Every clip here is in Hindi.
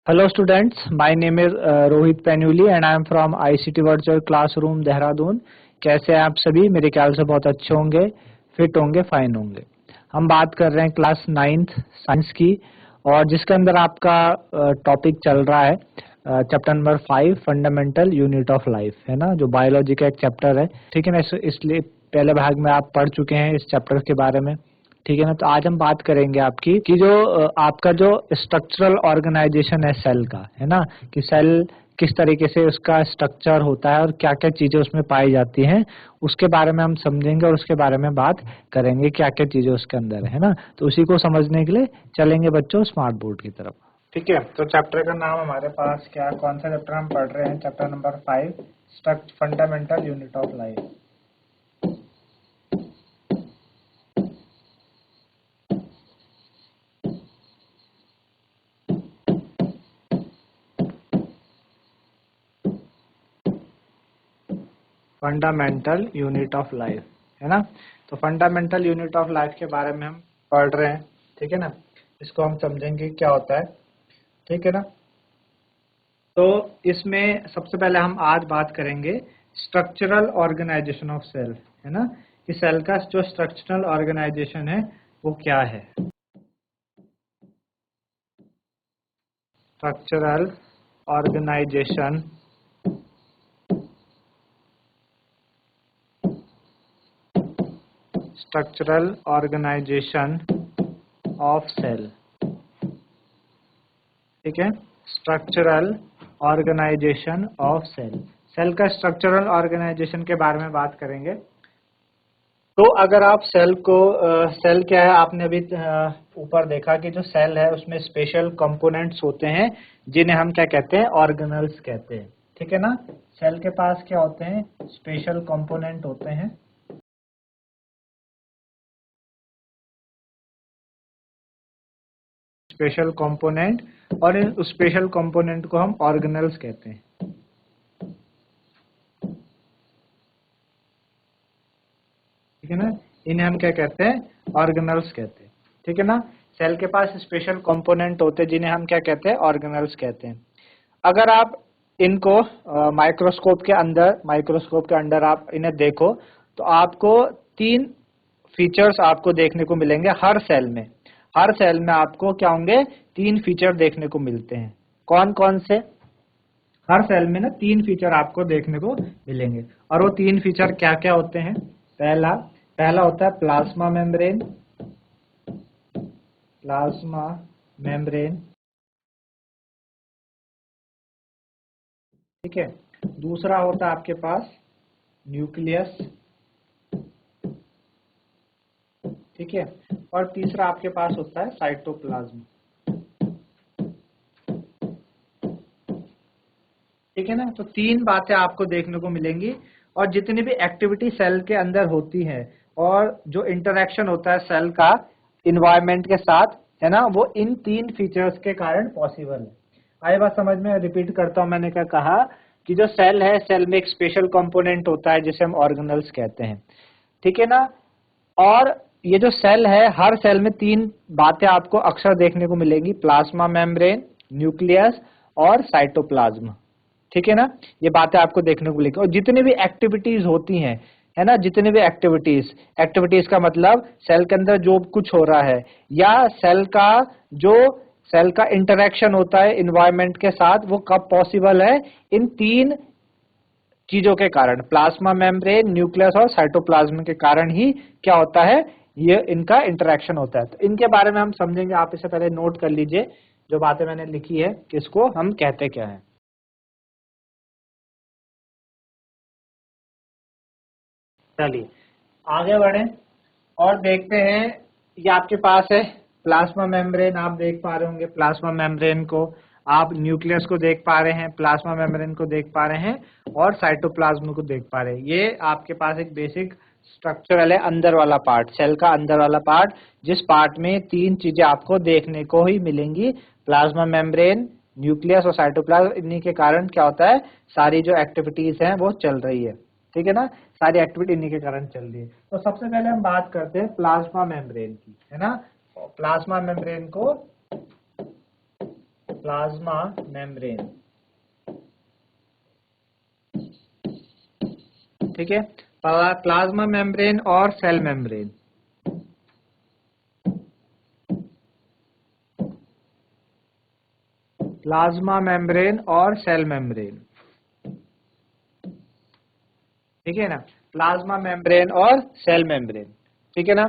Hello students, my name is Rohit Painuly and I am from ICT virtual classroom Dehradun. कैसे हैं आप सभी? मेरे ख्याल से बहुत अच्छे होंगे, फिट होंगे, फाइन होंगे। हम बात कर रहे हैं क्लास 9th साइंस की, और जिसके अंदर आपका टॉपिक चल रहा है chapter number 5 fundamental unit of life, है ना, जो बायोलॉजी का एक चैप्टर है। ठीक है ना, इसलिए पहले भाग में आप पढ़ चुके हैं इस चैप्टर के बारे में। ठीक है ना, तो आज हम बात करेंगे आपकी कि जो आपका जो स्ट्रक्चरल ऑर्गेनाइजेशन है सेल का, है ना, कि सेल किस तरीके से उसका स्ट्रक्चर होता है और क्या क्या चीजें उसमें पाई जाती हैं, उसके बारे में हम समझेंगे और उसके बारे में बात करेंगे क्या क्या चीजें उसके अंदर है ना। तो उसी को समझने के लिए चलेंगे बच्चों स्मार्ट बोर्ड की तरफ। ठीक है, तो चैप्टर का नाम हमारे पास क्या, कौन सा चैप्टर हम पढ़ रहे हैं? Chapter number 5 fundamental unit of life. Fundamental unit of life, है ना। तो फंडामेंटल यूनिट ऑफ लाइफ के बारे में हम पढ़ रहे हैं। ठीक है ना, इसको हम समझेंगे क्या होता है। ठीक है ना, तो इसमें सबसे पहले हम आज बात करेंगे स्ट्रक्चरल ऑर्गेनाइजेशन ऑफ सेल, है ना, कि सेल का जो स्ट्रक्चरल ऑर्गेनाइजेशन है वो क्या है। Structural organization structural organization of cell. ठीक है, structural organization of cell, cell का स्ट्रक्चरल ऑर्गेनाइजेशन के बारे में बात करेंगे। तो अगर आप सेल को सेल क्या है, आपने अभी ऊपर देखा कि जो सेल है उसमें स्पेशल कंपोनेंट्स होते हैं जिन्हें हम क्या कहते हैं, ऑर्गेनल्स कहते हैं। ठीक है ना, सेल के पास क्या होते हैं, स्पेशल कंपोनेंट होते हैं। स्पेशल कंपोनेंट, और इन स्पेशल कंपोनेंट को हम ऑर्गेनल्स कहते हैं। ठीक है ना, इन्हें हम क्या कहते हैं, ऑर्गेनल्स कहते हैं। ठीक है ना, सेल के पास स्पेशल कंपोनेंट होते हैं जिन्हें हम क्या कहते हैं, ऑर्गेनल्स कहते हैं। अगर आप इनको माइक्रोस्कोप के अंदर आप इन्हें देखो तो आपको तीन फीचर्स आपको देखने को मिलेंगे हर सेल में। हर सेल में आपको क्या होंगे, तीन फीचर देखने को मिलते हैं। कौन कौन से? हर सेल में ना तीन फीचर आपको देखने को मिलेंगे, और वो तीन फीचर क्या क्या होते हैं? पहला पहला होता है प्लाज्मा मेम्ब्रेन। प्लाज्मा मेम्ब्रेन, ठीक है। दूसरा होता है आपके पास न्यूक्लियस, ठीक है। और तीसरा आपके पास होता है साइटोप्लाज्म। ठीक है ना, तो तीन बातें आपको देखने को मिलेंगी, और जितनी भी एक्टिविटी सेल के अंदर होती है और जो इंटरेक्शन होता है सेल का इन्वायरमेंट के साथ, है ना, वो इन तीन फीचर्स के कारण पॉसिबल है। आई बात समझ में? रिपीट करता हूं, मैंने क्या कहा कि जो सेल है, सेल में एक स्पेशल कंपोनेंट होता है जिसे हम ऑर्गेनल्स कहते हैं। ठीक है ना, और ये जो सेल है, हर सेल में तीन बातें आपको अक्सर देखने को मिलेंगी, प्लाज्मा मेम्ब्रेन, न्यूक्लियस और साइटोप्लाज्म। ठीक है ना, ये बातें आपको देखने को मिलेगी। और जितनी भी एक्टिविटीज होती हैं, है ना, जितनी भी एक्टिविटीज एक्टिविटीज का मतलब सेल के अंदर जो कुछ हो रहा है, या सेल का इंटरेक्शन होता है इन्वायरमेंट के साथ, वो कब पॉसिबल है? इन तीन चीजों के कारण, प्लाज्मा मेम्ब्रेन, न्यूक्लियस और साइटोप्लाज्म के कारण ही क्या होता है, ये इनका इंटरेक्शन होता है। तो इनके बारे में हम समझेंगे। आप इसे पहले नोट कर लीजिए जो बातें मैंने लिखी है, किसको हम कहते क्या है। चलिए आगे बढ़े और देखते हैं। ये आपके पास है प्लाज्मा मेम्ब्रेन, आप देख पा रहे होंगे प्लाज्मा मेम्ब्रेन को, आप न्यूक्लियस को देख पा रहे हैं, प्लाज्मा मेम्ब्रेन को देख पा रहे हैं, और साइटोप्लाज्म को देख पा रहे हैं। ये आपके पास एक बेसिक स्ट्रक्चरल है, अंदर वाला पार्ट, सेल का अंदर वाला पार्ट, जिस पार्ट में तीन चीजें आपको देखने को ही मिलेंगी, प्लाज्मा मेम्ब्रेन, न्यूक्लियस और साइटोप्लाज्म। इन्हीं के कारण क्या होता है, सारी जो एक्टिविटीज हैं वो चल रही है। ठीक है ना, सारी एक्टिविटी इन्हीं के कारण चल रही है। तो सबसे पहले हम बात करते हैं प्लाज्मा मेम्ब्रेन की, है ना। प्लाज्मा मेम्ब्रेन को प्लाज्मा मेम्ब्रेन। ठीक है, प्लाज्मा मेम्ब्रेन और सेल मेम्ब्रेन। प्लाज्मा मेम्ब्रेन और सेल मेम्ब्रेन, ठीक है ना, प्लाज्मा मेम्ब्रेन और सेल मेम्ब्रेन, ठीक है ना।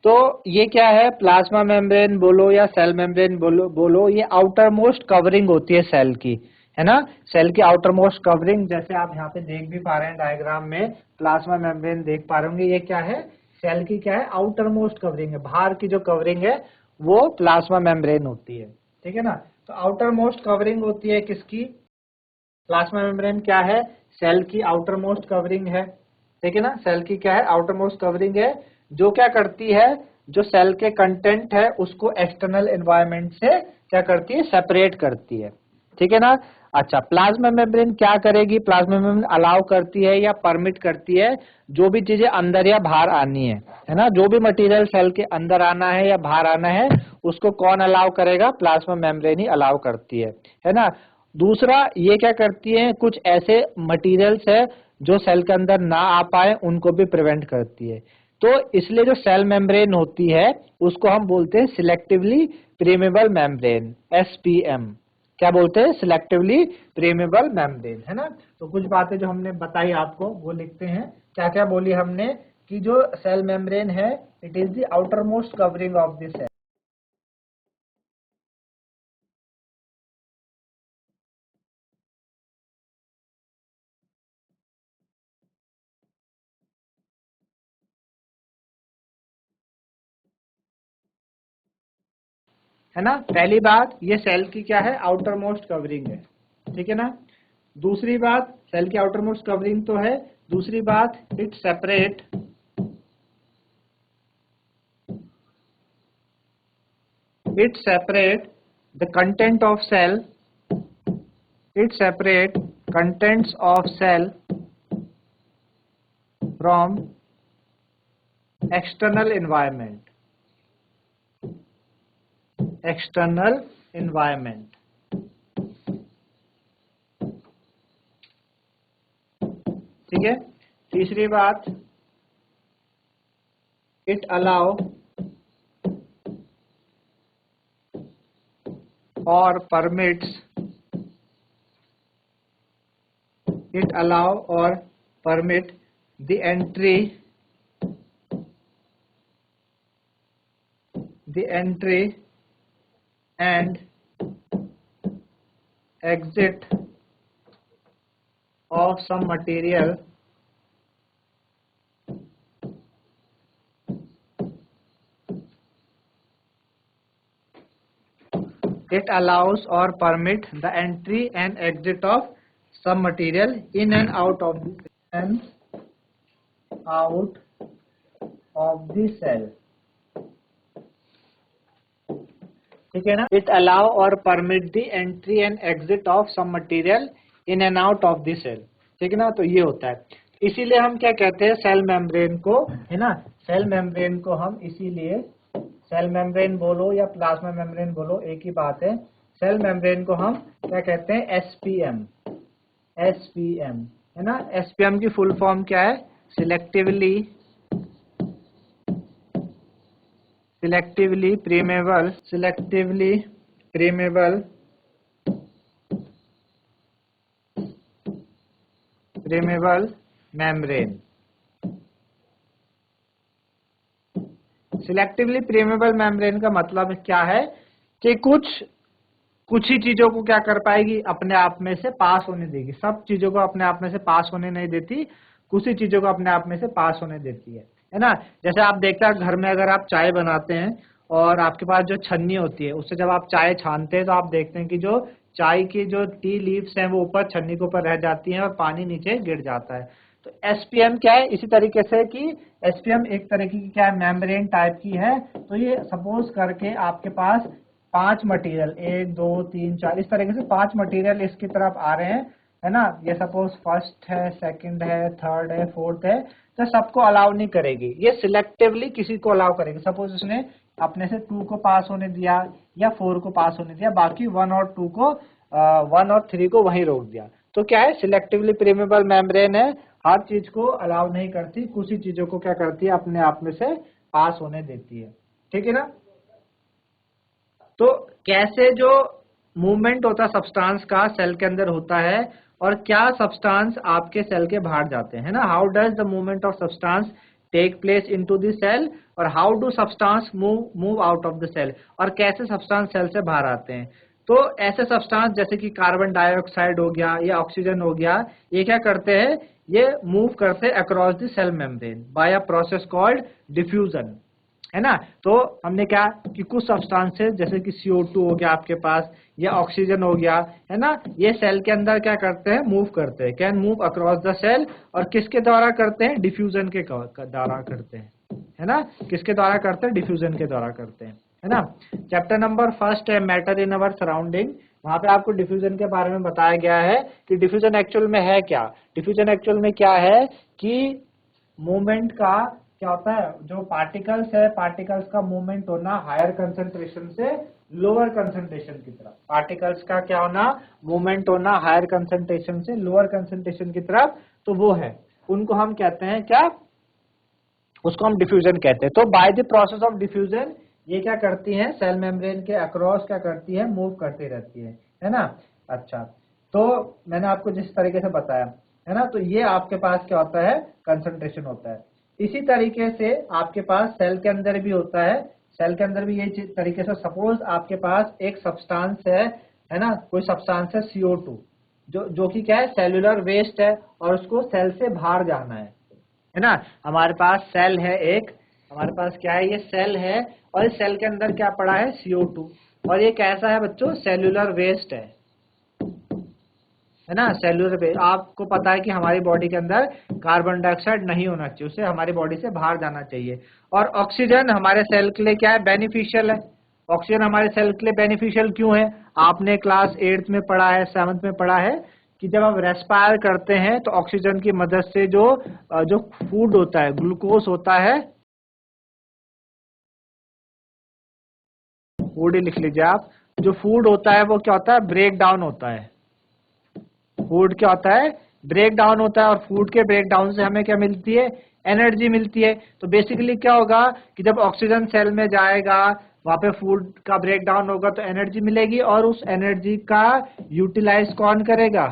तो ये क्या है, प्लाज्मा मेम्ब्रेन बोलो या सेल मेम्ब्रेन बोलो, ये आउटर मोस्ट कवरिंग होती है सेल की, है ना। सेल की आउटर मोस्ट कवरिंग, जैसे आप यहाँ पे देख भी पा रहे हैं डायग्राम में, प्लाज्मा मेम्ब्रेन देख पा रहे होंगे, ये क्या है, सेल की क्या है, आउटर मोस्ट कवरिंग है, बाहर की जो कवरिंग है वो प्लाज्मा मेम्ब्रेन होती है, ठीक है ना। तो आउटर मोस्ट कवरिंग होती है किसकी, प्लाज्मा मेम्ब्रेन क्या है, सेल की आउटर मोस्ट कवरिंग है, ठीक है ना। सेल की क्या है, आउटर मोस्ट कवरिंग है, जो क्या करती है, जो सेल के कंटेंट है उसको एक्सटर्नल एनवायरनमेंट से क्या करती है, सेपरेट करती है, ठीक है ना। अच्छा, प्लाज्मा मेम्ब्रेन क्या करेगी, प्लाज्मा मेम्ब्रेन अलाउ करती है या परमिट करती है जो भी चीजें अंदर या बाहर आनी है ना, जो भी मटेरियल सेल के अंदर आना है या बाहर आना है उसको कौन अलाउ करेगा, प्लाज्मा मेम्ब्रेन ही अलाउ करती है ना। दूसरा, ये क्या करती है, कुछ ऐसे मटेरियल्स है जो सेल के अंदर ना आ पाए उनको भी प्रिवेंट करती है। तो इसलिए जो सेल मेम्ब्रेन होती है उसको हम बोलते हैं सिलेक्टिवली प्रीमेबल मेम्ब्रेन, एसपीएम। क्या बोलते हैं, सिलेक्टिवली प्रीमेबल मेम्ब्रेन, है ना। तो कुछ बातें जो हमने बताई आपको वो लिखते हैं, क्या क्या बोली हमने, कि जो सेल मेम्ब्रेन है it is the outermost covering of the cell, है ना। पहली बात, ये सेल की क्या है, आउटर मोस्ट कवरिंग है, ठीक है ना। दूसरी बात, सेल की आउटर मोस्ट कवरिंग तो है, दूसरी बात, it separate the content of cell, it separate contents of cell from external environment, external environment, ठीक है। तीसरी बात, it allow or permits, it allow or permit the entry and exit of some material it allows or permit the entry and exit of some material in and out of the cell, ठीक है ना। इट अलाउ और permit the entry and exit of some material in and out of the cell, ठीक है ना। तो ये होता है, इसीलिए हम क्या कहते हैं, सेल मेम्ब्रेन को, है ना, सेल मेम्ब्रेन को हम इसीलिए, सेल मेम्ब्रेन बोलो या प्लाज्मा मेम्ब्रेन बोलो एक ही बात है, सेल मेम्ब्रेन को हम क्या कहते हैं, एसपीएम, एसपीएम, है ना। एसपीएम की फुल फॉर्म क्या है, selectively preamble membrane. Selectively preamble membrane का मतलब क्या है कि कुछ ही चीजों को क्या कर पाएगी, अपने आप में से पास होने देगी, सब चीजों को अपने आप में से पास होने नहीं देती, कुछ ही चीजों को अपने आप में से पास होने देती है ना। जैसे आप देखते हैं घर में अगर आप चाय बनाते हैं और आपके पास जो छन्नी होती है उससे जब आप चाय छानते हैं तो आप देखते हैं कि जो चाय की जो टी लीव्स हैं वो ऊपर छन्नी के ऊपर रह जाती हैं और पानी नीचे गिर जाता है। तो एसपीएम क्या है, इसी तरीके से कि एसपीएम एक तरीके की क्या है, मेम्ब्रेन टाइप की है। तो ये सपोज करके आपके पास 5 मटेरियल, 1 2 3 4 इस तरीके से 5 मटेरियल इसकी तरफ आ रहे हैं, है ना। ये सपोज फर्स्ट है, सेकंड है, थर्ड है, फोर्थ है, तो सबको अलाउ नहीं करेगी, ये सिलेक्टिवली किसी को अलाउ करेगी। सपोज उसने अपने से 2 को पास होने दिया, या 4 को पास होने दिया, बाकी 1 और 2 को 1 और 3 को वहीं रोक दिया। तो क्या है, सिलेक्टिवली परमेबल मेम्ब्रेन है, हर चीज को अलाउ नहीं करती, कुछ ही चीजों को क्या करती है, अपने आप में से पास होने देती है। ठीक है ना। तो कैसे जो मूवमेंट होता है सब्सटेंस का सेल के अंदर होता है, और क्या सब्सटेंस आपके सेल के बाहर जाते हैं ना, how does the movement of substance take place into the cell, और how do substance move out of the cell, और कैसे सब्सटेंस सेल से बाहर आते हैं। तो ऐसे सब्सटेंस जैसे कि कार्बन डाइऑक्साइड हो गया या ऑक्सीजन हो गया, ये क्या करते हैं, ये मूव करते हैं across the cell membrane by a process called diffusion, है ना। तो हमने क्या कि कुछ सब्सटेंसेस जैसे कि CO2 हो गया आपके पास, या ऑक्सीजन हो गया, है ना, ये सेल के अंदर क्या करते हैं, मूव करते हैं, can move across the cell, और किसके द्वारा करते हैं, डिफ्यूजन के द्वारा करते हैं, है ना, किसके द्वारा करते हैं, डिफ्यूजन के द्वारा करते हैं, है ना। चैप्टर नंबर 1 है मैटर इन अवर सराउंडिंग, वहां पे आपको डिफ्यूजन के बारे में बताया गया है कि डिफ्यूजन एक्चुअल में है क्या। डिफ्यूजन एक्चुअल में क्या है कि मूवमेंट का क्या होता है, जो पार्टिकल्स है, पार्टिकल्स का मूवमेंट होना हायर कंसंट्रेशन से लोअर कंसंट्रेशन की तरफ, पार्टिकल्स का क्या होना, मूवमेंट होना हायर कंसंट्रेशन से लोअर कंसंट्रेशन की तरफ, तो वो है, उनको हम कहते हैं क्या, उसको हम डिफ्यूजन कहते हैं। तो bye the process of diffusion ये क्या करती है, सेल मेम्ब्रेन के अक्रॉस क्या करती है, मूव करती रहती है ना। अच्छा, तो मैंने आपको जिस तरीके से बताया, है ना, तो ये आपके पास क्या होता है, कंसंट्रेशन होता है। इसी तरीके से आपके पास सेल के अंदर भी होता है, सेल के अंदर भी यही तरीके से, सपोज आपके पास एक सब्सटेंस है ना, कोई सब्सटेंस है CO2, जो कि क्या है, सेल्यूलर वेस्ट है, और उसको सेल से बाहर जाना है ना। हमारे पास सेल है एक, हमारे पास क्या है, ये सेल है, और इस सेल के अंदर क्या पड़ा है, CO2, और ये कैसा है बच्चों, सेल्यूलर वेस्ट है ना, सेल्यूलर वेस्ट। आपको पता है कि हमारी बॉडी के अंदर कार्बन डाइऑक्साइड नहीं होना चाहिए, उसे हमारी बॉडी से बाहर जाना चाहिए, और ऑक्सीजन हमारे सेल के लिए क्या है, बेनिफिशियल है। ऑक्सीजन हमारे सेल के लिए बेनिफिशियल क्यों है, आपने क्लास 8th में पढ़ा है, 7th में पढ़ा है कि जब आप रेस्पायर करते हैं तो ऑक्सीजन की मदद से जो फूड होता है, ग्लूकोज होता है, फूड ही लिख लीजिए आप, जो फूड होता है वो क्या होता है, ब्रेक डाउन होता है। फूड क्या होता है, ब्रेक डाउन होता है, और फूड के ब्रेक डाउन से हमें क्या मिलती है, एनर्जी मिलती है। तो बेसिकली क्या होगा कि जब ऑक्सीजन सेल में जाएगा, वहां पे फूड का ब्रेक डाउन होगा तो एनर्जी मिलेगी, और उस एनर्जी का यूटिलाइज कौन करेगा,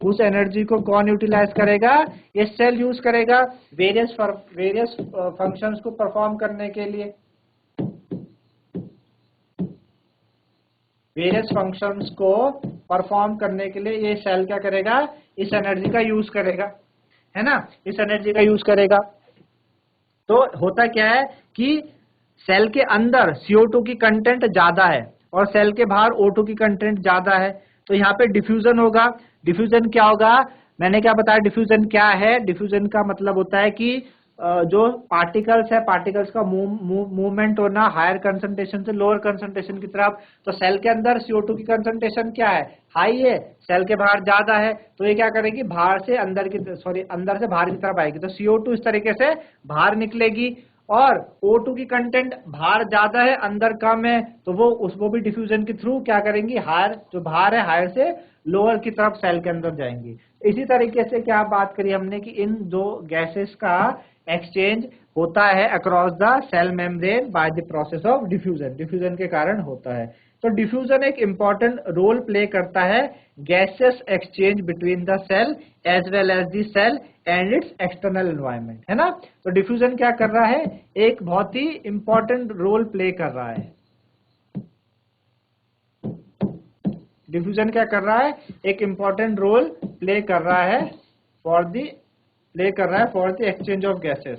उस एनर्जी को कौन यूटिलाइज करेगा, ये सेल यूज करेगा वेरियस फंक्शंस को परफॉर्म करने के लिए, वेरियस फंक्शंस को परफॉर्म करने के लिए ये सेल क्या करेगा, इस एनर्जी का यूज करेगा, है ना, इस एनर्जी का यूज करेगा। तो होता क्या है कि सेल के अंदर CO2 की कंटेंट ज्यादा है, और सेल के बाहर O2 की कंटेंट ज्यादा है, तो यहाँ पे डिफ्यूजन होगा। डिफ्यूजन क्या होगा, मैंने क्या बताया, डिफ्यूजन क्या है, डिफ्यूजन का मतलब होता है कि जो पार्टिकल्स है, पार्टिकल्स का मूवमेंट होना हायर कंसंट्रेशन से लोअर कंसंट्रेशन की तरफ। तो सेल के अंदर CO2 की कंसंट्रेशन क्या है, हाई है, सेल के बाहर ज्यादा है, तो ये क्या करेगी, बाहर से अंदर की, सॉरी अंदर से बाहर की तरफ आएगी, तो CO2 इस तरीके से बाहर निकलेगी, और O2 की कंटेंट बाहर ज्यादा है अंदर कम है, तो वो भी डिफ्यूजन के थ्रू क्या करेंगी, हायर, जो बाहर है हायर से लोअर की तरफ सेल के अंदर जाएंगी। इसी तरीके से क्या बात करी हमने कि इन दो गैसेस का एक्सचेंज होता है across the cell membrane by the process of diffusion, diffusion के कारण होता है। तो डिफ्यूजन एक इंपॉर्टेंट रोल प्ले करता है gases exchange between the cell as well as the cell and its external environment, है ना। तो डिफ्यूजन क्या कर रहा है, एक बहुत ही इंपॉर्टेंट रोल प्ले कर रहा है। डिफ्यूजन क्या कर रहा है, एक इंपॉर्टेंट रोल प्ले कर रहा है for the exchange of gases.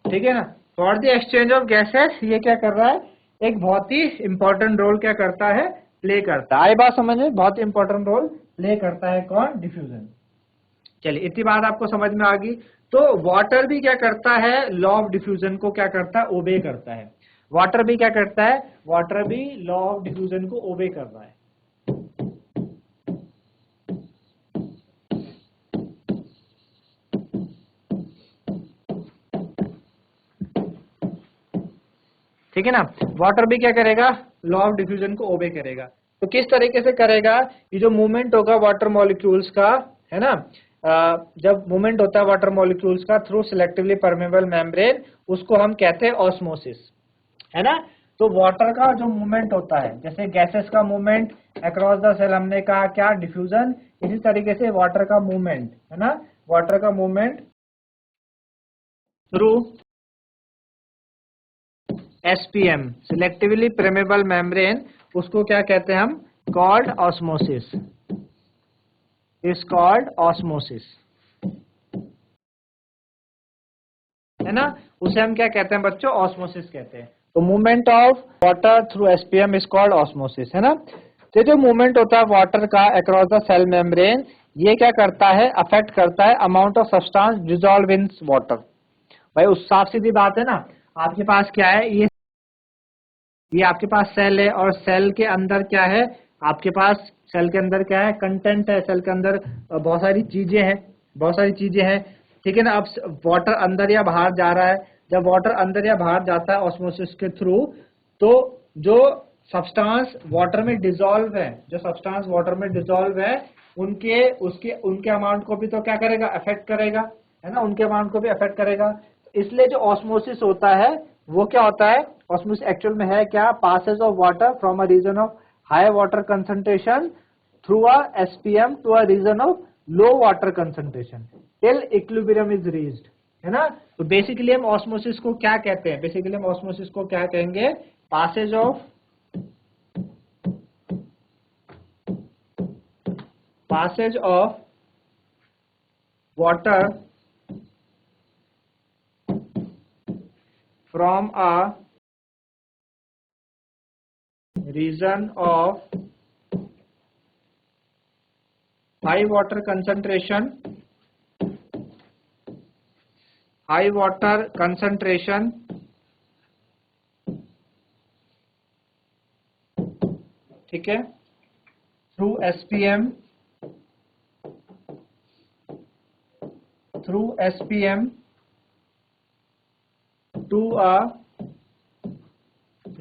ठीक है ना, for the exchange of gases ये क्या कर रहा है, एक बहुत ही इंपॉर्टेंट रोल क्या करता है, प्ले करता है। आई बात समझ में, बहुत इंपॉर्टेंट रोल प्ले करता है कौन, डिफ्यूजन। चलिए इतनी बात आपको समझ में आ गई। तो वाटर भी क्या करता है, लॉ ऑफ डिफ्यूजन को क्या करता है, ओबे करता है। वाटर भी क्या करता है, वाटर भी लॉ ऑफ डिफ्यूजन को ओबे कर रहा है। ठीक है ना। वाटर भी क्या करेगा, लॉ ऑफ डिफ्यूजन को ओबे करेगा। तो किस तरीके से करेगा, ये जो मूवमेंट होगा वाटर मॉलिक्यूल्स का, है ना, जब मूवमेंट होता है वाटर मॉलिक्यूल्स का थ्रू सिलेक्टिवली परमेबल मेम्ब्रेन, उसको हम कहते हैं ऑस्मोसिस, है ना। तो वाटर का जो मूवमेंट होता है, जैसे गैसेस का मूवमेंट अक्रॉस द सेल हमने कहा क्या, डिफ्यूजन, इसी तरीके से वाटर का मूवमेंट, है ना, वाटर का movement through SPM selectively permeable membrane, उसको क्या कहते हैं हम, called osmosis, is called osmosis, है ना। उसे हम क्या कहते हैं बच्चों, ऑस्मोसिस कहते हैं। तो movement of water through SPM is called osmosis, है ना। तो जो मूवमेंट होता है वाटर का अक्रॉस द सेल मेम्ब्रेन, ये क्या करता है, अफेक्ट करता है amount of substance dissolve in water. भाई उस साफ सीधी बात है ना, आपके पास क्या है, ये आपके पास सेल है, और सेल के अंदर क्या है, आपके पास सेल के अंदर क्या है, कंटेंट है, सेल के अंदर बहुत सारी चीजें हैं, बहुत सारी चीजें हैं, ठीक है ना। अब वाटर अंदर या बाहर जा रहा है, जब वाटर अंदर या बाहर जाता है ऑस्मोसिस के थ्रू, तो जो सब्सटेंस वाटर में डिसॉल्व है, जो सब्सटेंस वाटर में डिसॉल्व है, उनके अमाउंट को भी तो क्या करेगा, अफेक्ट करेगा, है ना, उनके अमाउंट को भी अफेक्ट करेगा। इसलिए जो ऑस्मोसिस होता है वो क्या होता है, ऑस्मोसिस एक्चुअल में है क्या, passage of water from a region of high water concentration through a SPM to a region of low water concentration till equilibrium is reached, है ना। तो बेसिकली हम ऑस्मोसिस को क्या कहते हैं, बेसिकली हम ऑस्मोसिस को क्या कहेंगे, passage of water from a region of high water concentration ठीक है, through SPM to a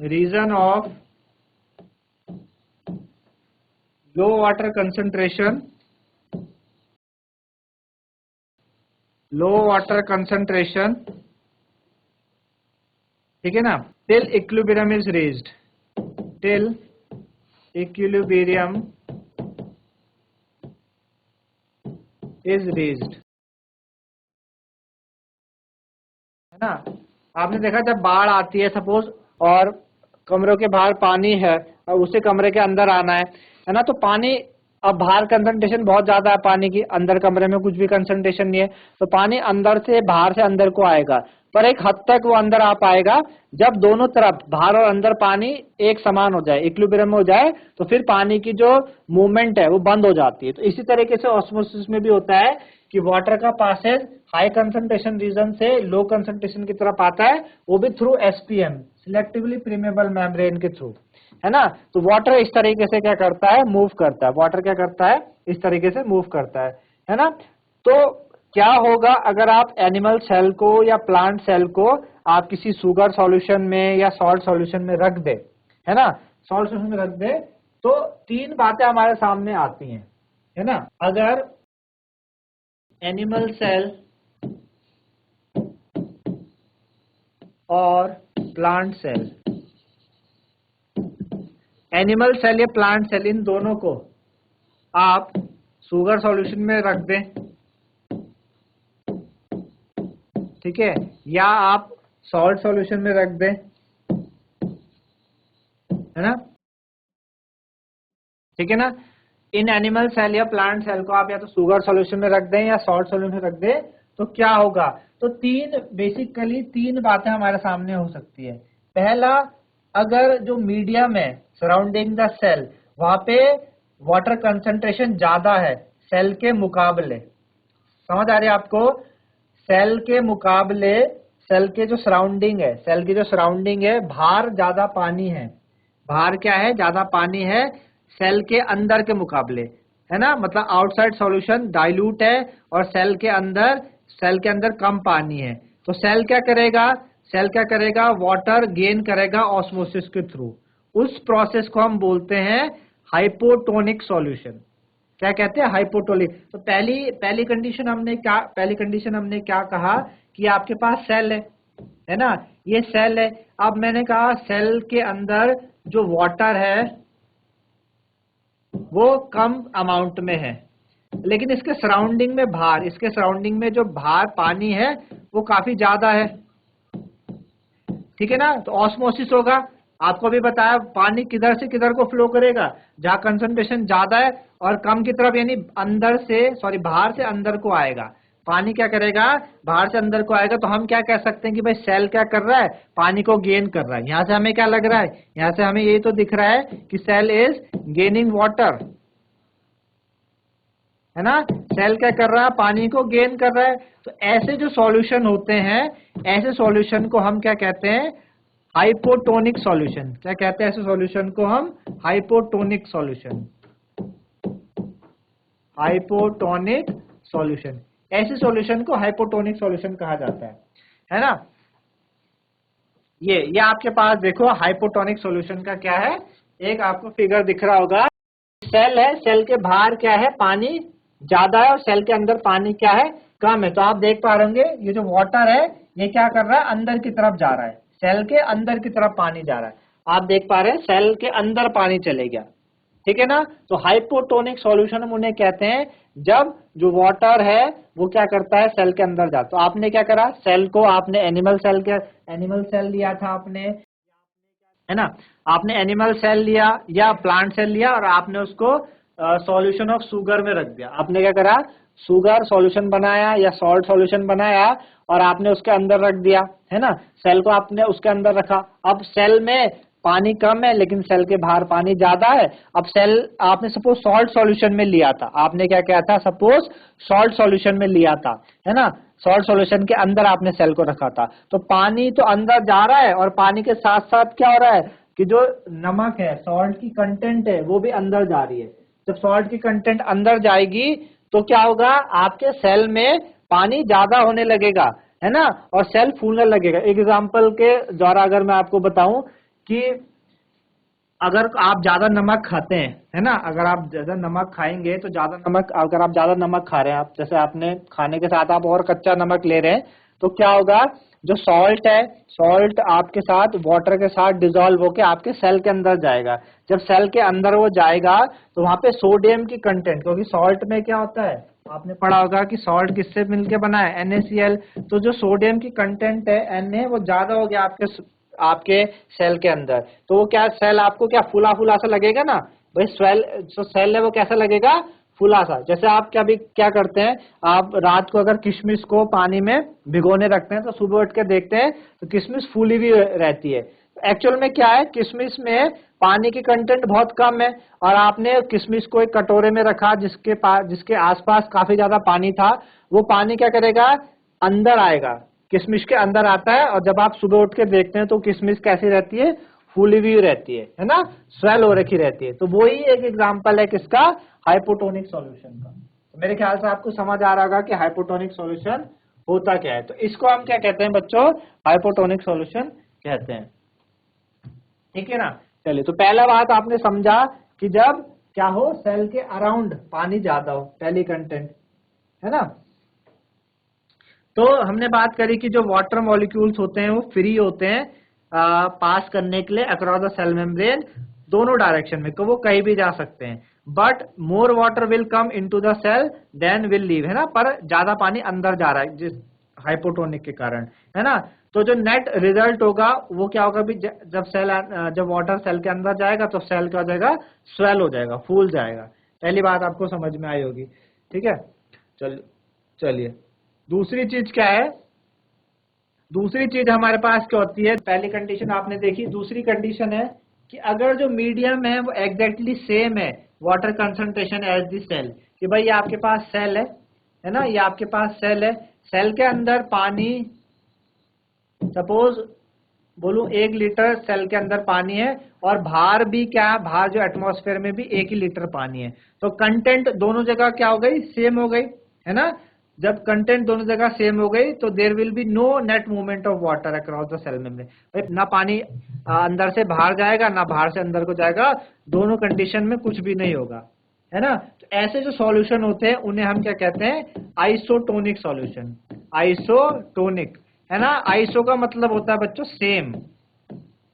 region of low water concentration ठीक है ना, till equilibrium is reached, till equilibrium is reached, है ना। आपने देखा जब बाढ़ आती है सपोज, और कमरों के बाहर पानी है और उसे कमरे के अंदर आना है ना, तो पानी, अब बाहर कंसंट्रेशन बहुत ज्यादा है पानी की, अंदर कमरे में कुछ भी कंसंट्रेशन नहीं है, तो पानी अंदर से बाहर से अंदर को आएगा, पर एक हद तक वो अंदर आ पाएगा जब दोनों तरफ बाहर और अंदर पानी एक समान हो जाए, इक्विलिब्रियम में हो जाए, तो फिर पानी की जो मूवमेंट है वो बंद हो जाती है। तो इसी तरीके से ऑस्मोसिस में भी होता है कि वाटर का पासेज हाई कंसंट्रेशन रीजन से लो कंसंट्रेशन की तरफ आता है, वो भी through SPM selectively permeable membrane के थ्रू, है ना। तो वाटर इस तरीके से क्या करता है, मूव करता है, वाटर क्या करता है, इस तरीके से मूव करता है ना। तो क्या होगा अगर आप एनिमल सेल को या प्लांट सेल को आप किसी शुगर सॉल्यूशन में या सॉल्ट सॉल्यूशन में रख दे, है ना, सॉल्ट सॉल्यूशन में रख दे, तो तीन बातें हमारे सामने आती हैं, है ना। अगर एनिमल सेल और प्लांट सेल, एनिमल सेल या प्लांट सेल, इन दोनों को आप शुगर सॉल्यूशन में रख दें, ठीक है, या आप सॉल्ट सॉल्यूशन में रख दें, है ना, ठीक है ना। इन एनिमल सेल या प्लांट सेल को आप या तो शुगर सॉल्यूशन में रख दें या सॉल्ट सॉल्यूशन में रख दें, तो क्या होगा, तो बेसिकली तीन बातें हमारे सामने हो सकती है। पहला, अगर जो मीडियम है सराउंडिंग द सेल, वहां पे वाटर कंसंट्रेशन ज्यादा है सेल के मुकाबले, समझ आ रही है आपको, सेल के मुकाबले सेल के जो सराउंडिंग है, सेल की जो सराउंडिंग है, बाहर ज्यादा पानी है, बाहर क्या है, ज्यादा पानी है सेल के अंदर के मुकाबले, है ना, मतलब आउटसाइड सॉल्यूशन डाइल्यूट है और सेल के अंदर कम पानी है, तो सेल क्या करेगा, सेल क्या करेगा, वाटर गेन करेगा ऑस्मोसिस के थ्रू। उस प्रोसेस को हम बोलते हैं हाइपोटोनिक सॉल्यूशन। क्या कहते हैं, हाइपोटोनिक। तो पहली कंडीशन हमने क्या कहा कि आपके पास सेल है ना, ये सेल है। अब मैंने कहा सेल के अंदर जो वाटर है वो कम अमाउंट में है, लेकिन इसके सराउंडिंग में जो बाहर पानी है वो काफी ज्यादा है, ठीक है ना। तो ऑस्मोसिस होगा। आपको भी बताया पानी किधर से किधर को फ्लो करेगा, जहां कंसंट्रेशन ज्यादा है और कम की तरफ, यानी बाहर से अंदर को आएगा। पानी क्या करेगा, बाहर से अंदर को आएगा। तो हम क्या कह सकते हैं कि भाई सेल क्या कर रहा है, पानी को गेन कर रहा है। यहां से हमें क्या लग रहा है, यहां से हमें यही तो दिख रहा है कि सेल इज गेनिंग वाटर, है ना। सेल क्या कर रहा है, पानी को गेन कर रहा है। तो ऐसे जो सॉल्यूशन होते हैं, ऐसे सॉल्यूशन को हम क्या कहते हैं, हाइपोटोनिक सॉल्यूशन। क्या कहते हैं ऐसे सॉल्यूशन को हम, हाइपोटोनिक सॉल्यूशन। हाइपोटोनिक सॉल्यूशन, ऐसे सॉल्यूशन को हाइपोटोनिक सॉल्यूशन कहा जाता है ना। ये आपके पास देखो हाइपोटोनिक सॉल्यूशन का क्या है, एक आपको फिगर दिख रहा होगा। सेल है, सेल के बाहर क्या है, पानी ज्यादा है और सेल के अंदर पानी क्या है, कम है। तो आप देख पा रहे होंगे ये जो वाटर है ये क्या कर रहा है, अंदर की तरफ जा रहा है, सेल के अंदर की तरफ पानी जा रहा है। आप देख पा रहे हैं सेल के अंदर पानी चले गया, ठीक है ना। तो हाइपोटोनिक सॉल्यूशन हम उन्हें कहते हैं जब जो वाटर है वो क्या करता है, सेल के अंदर जाता। तो आपने क्या करा, सेल को आपने एनिमल सेल लिया था आपने, है ना। आपने एनिमल सेल लिया या प्लांट सेल लिया और आपने उसको सॉल्यूशन ऑफ शुगर में रख दिया। आपने क्या करा, शुगर सॉल्यूशन बनाया या सॉल्ट सॉल्यूशन बनाया और आपने उसके अंदर रख दिया, है ना। सेल को आपने उसके अंदर रखा। अब सेल में पानी कम है लेकिन सेल के बाहर पानी ज्यादा है। अब सेल आपने सपोज सॉल्ट सॉल्यूशन में लिया था, आपने क्या किया था, सपोज सॉल्ट सॉल्यूशन में लिया था, है ना। सॉल्ट सॉल्यूशन के अंदर आपने सेल को रखा था। तो पानी तो अंदर जा रहा है और पानी के साथ साथ क्या हो रहा है कि जो नमक है, सॉल्ट की कंटेंट है, वो भी अंदर जा रही है। जब सॉल्ट की कंटेंट अंदर जाएगी तो क्या होगा, आपके सेल में पानी ज्यादा होने लगेगा, है ना, और सेल फूलने लगेगा। एक एग्जांपल के द्वारा अगर मैं आपको बताऊं कि अगर आप ज्यादा नमक खाते हैं, है ना, अगर आप ज्यादा नमक खाएंगे तो अगर आप ज्यादा नमक खा रहे हैं, आप जैसे आपने खाने के साथ आप और कच्चा नमक ले रहे हैं, तो क्या होगा, जो सॉल्ट है, सॉल्ट आपके साथ वाटर के साथ डिसॉल्व होके आपके सेल के अंदर जाएगा। जब सेल के अंदर वो जाएगा तो वहां पे सोडियम की कंटेंट, क्योंकि सॉल्ट में क्या होता है, आपने पढ़ा होगा कि सॉल्ट किससे मिलके बना है, NaCl। तो जो सोडियम की कंटेंट है Na, वो ज्यादा हो गया आपके सेल के अंदर। तो वो क्या, सेल आपको क्या फूला फूला सा लगेगा ना भाई। जो सेल है वो कैसा लगेगा, फूला सा। जैसे आप क्या करते हैं, आप रात को अगर किशमिश को पानी में भिगोने रखते हैं तो सुबह उठ के देखते हैं तो किशमिश फूली हुई रहती है। एक्चुअल में क्या है, किशमिश में पानी की कंटेंट बहुत कम है और आपने किशमिश को एक कटोरे में रखा जिसके आसपास काफी ज्यादा पानी था। वो पानी क्या करेगा, अंदर आएगा, किशमिश के अंदर आता है और जब आप सुबह उठ के देखते हैं तो किशमिश कैसी रहती है, फूली हुई रहती है ना, स्वेल हो रखी रहती है। तो वो ही एक एग्जांपल है किसका, हाइपोटोनिक सॉल्यूशन का। तो मेरे ख्याल से आपको समझ आ रहा होगा कि हाइपोटोनिक सॉल्यूशन होता क्या है। तो इसको हम क्या कहते हैं बच्चों, हाइपोटोनिक सॉल्यूशन कहते हैं, ठीक है ना। चलिए, तो पहला बात आपने समझा कि जब क्या हो, सेल के अराउंड पानी ज्यादा हो, पहली कंटेंट, है ना। तो हमने बात करी कि जो वाटर मॉलिक्यूल्स होते हैं वो फ्री होते हैं पास करने के लिए अक्रॉस द सेल मेम्ब्रेन, दोनों डायरेक्शन में, वो कहीं भी जा सकते हैं। But more water will come into the cell than will leave, है ना, पर ज्यादा पानी अंदर जा रहा है जिस हाइपोटोनिक के कारण, है ना। तो जो नेट रिजल्ट होगा वो क्या होगा भी, जब वाटर सेल के अंदर जाएगा तो सेल क्या हो जाएगा, स्वेल हो जाएगा, फूल जाएगा। पहली बात आपको समझ में आई होगी, ठीक है। चलिए दूसरी चीज क्या है, दूसरी चीज हमारे पास क्या होती है, पहली कंडीशन आपने देखी, दूसरी कंडीशन है कि अगर जो मीडियम है वो एग्जैक्टली सेम है water concentration as the cell, कि भाई ये आपके पास सेल है ना, ये आपके पास सेल है, सेल के अंदर पानी, सपोज बोलूं 1 लीटर सेल के अंदर पानी है और बाहर भी क्या है, बाहर जो एटमॉस्फेयर में भी 1 ही लीटर पानी है। तो कंटेंट दोनों जगह क्या हो गई, सेम हो गई, है ना। जब कंटेंट दोनों जगह सेम हो गई तो there will be no net movement of water across the cell membrane. ना पानी अंदर से बाहर जाएगा, ना बाहर से अंदर को जाएगा, दोनों कंडीशन में कुछ भी नहीं होगा, है ना। तो ऐसे जो सॉल्यूशन होते हैं उन्हें हम क्या कहते हैं, आइसोटोनिक सॉल्यूशन। आइसोटोनिक, है ना। आइसो का मतलब होता है बच्चों सेम,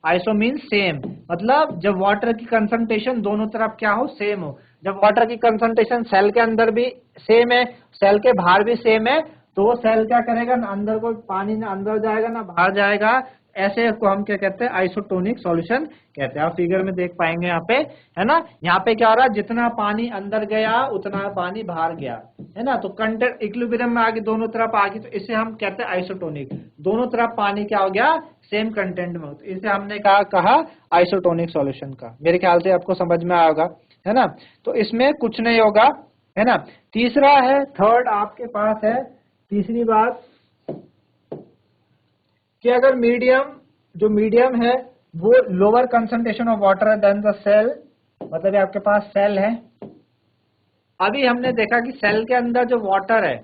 आइसो मीन सेम, मतलब जब वाटर की कंसंट्रेशन दोनों तरफ क्या हो, सेम हो। जब वाटर की कंसंट्रेशन सेल के अंदर भी सेम है, सेल के बाहर भी सेम है, तो वो सेल क्या करेगा, ना अंदर को पानी ना अंदर जाएगा ना बाहर जाएगा। ऐसे को हम क्या कहते हैं, आइसोटोनिक सॉल्यूशन कहते हैं। आप फिगर में देख पाएंगे यहाँ पे, है ना। यहाँ पे क्या हो रहा है, जितना पानी अंदर गया उतना पानी बाहर गया, है ना। तो कंटेंट इक्विलिब्रियम में आगे दोनों तरफ आ गई, तो इसे हम कहते हैं आइसोटोनिक। दोनों तरफ पानी क्या हो गया, सेम कंटेंट में, तो इसे हमने कहा आइसोटोनिक सॉल्यूशन का। मेरे ख्याल से आपको समझ में आएगा, है ना। तो इसमें कुछ नहीं होगा, है ना। तीसरा है, थर्ड आपके पास है, तीसरी बात कि अगर मीडियम, जो मीडियम है वो lower concentration of water than the cell, मतलब आपके पास सेल है। अभी हमने देखा कि सेल के अंदर जो वाटर है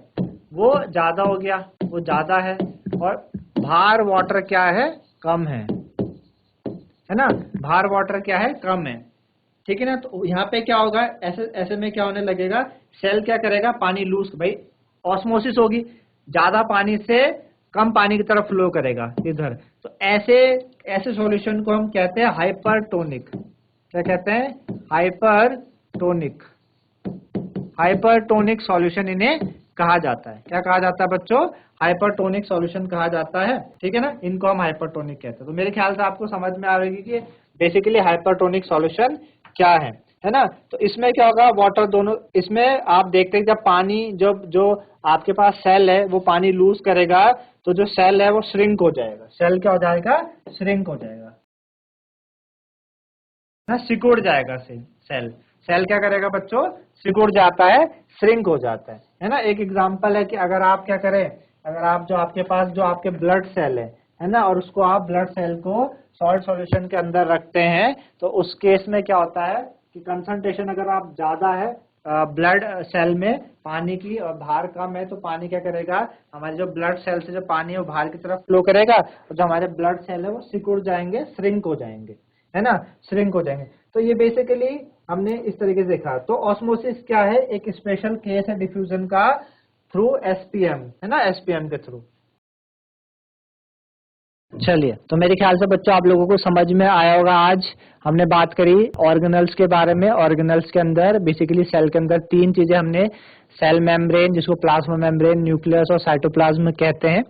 वो ज्यादा हो गया, वो ज्यादा है, और बाहर वाटर क्या है, कम है ना। बाहर वाटर क्या है, कम है, ठीक है ना। तो यहाँ पे क्या होगा, ऐसे ऐसे में क्या होने लगेगा, सेल क्या करेगा, पानी लूज, भाई ऑस्मोसिस होगी, ज्यादा पानी से कम पानी की तरफ फ्लो करेगा इधर। तो ऐसे ऐसे सॉल्यूशन को हम कहते हैं हाइपरटोनिक। क्या कहते हैं, हाइपरटोनिक। हाइपरटोनिक सॉल्यूशन इन्हें कहा जाता है। क्या कहा जाता है बच्चों, हाइपरटोनिक सॉल्यूशन कहा जाता है, ठीक है ना। इनको हम हाइपरटोनिक कहते हैं। तो मेरे ख्याल से आपको समझ में आ रही कि बेसिकली हाइपरटोनिक सॉल्यूशन क्या है ना। तो इसमें क्या होगा, वाटर दोनों, इसमें आप देखते हैं जब पानी, जब जो आपके पास सेल है वो पानी लूज करेगा तो जो सेल है वो श्रिंक हो जाएगा। सेल क्या हो जाएगा, श्रिंक हो जाएगा ना, सिकुड़ जाएगा। सेल सेल क्या करेगा बच्चों, सिकुड़ जाता है, श्रिंक हो जाता है ना। एक एग्जांपल है कि अगर आप क्या करें, अगर आप जो आपके पास जो आपके ब्लड सेल है ना, और उसको आप ब्लड सेल को सॉल्ट सॉल्यूशन के अंदर रखते हैं, तो उस केस में क्या होता है कि कंसंट्रेशन अगर आप ज्यादा है ब्लड सेल में पानी की, और बाहर कम है, तो पानी क्या करेगा, हमारे जो ब्लड सेल से जो पानी है वो बाहर की तरफ फ्लो करेगा, और जो हमारे ब्लड सेल है वो सिकुड़ जाएंगे, श्रिंक हो जाएंगे, है ना, श्रिंक हो जाएंगे। तो ये बेसिकली हमने इस तरीके से देखा। तो ऑस्मोसिस क्या है, एक स्पेशल केस है डिफ्यूजन का थ्रू एसपीएम, है ना, एसपीएम के थ्रू। चलिए, तो मेरे ख्याल से बच्चों आप लोगों को समझ में आया होगा। आज हमने बात करी ऑर्गेनल्स के बारे में। ऑर्गेनल्स के अंदर बेसिकली सेल के अंदर तीन चीजें हमने, सेल मेम्ब्रेन जिसको प्लाज्मा मेम्ब्रेन, न्यूक्लियस और साइटोप्लाज्म कहते हैं,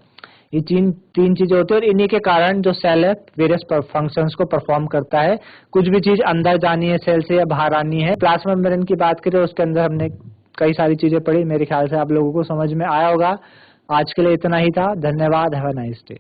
ये तीन चीजें होती है, और इन्हीं के कारण जो सेल है वेरियस फंक्शंस को परफॉर्म करता है। कुछ भी चीज अंदर जानी है सेल से या बाहर आनी है। प्लाज्मा मेम्ब्रेन की बात करें, उसके अंदर हमने कई सारी चीजें पढ़ी। मेरे ख्याल से आप लोगों को समझ में आया होगा। आज के लिए इतना ही था। धन्यवाद। Have a nice day.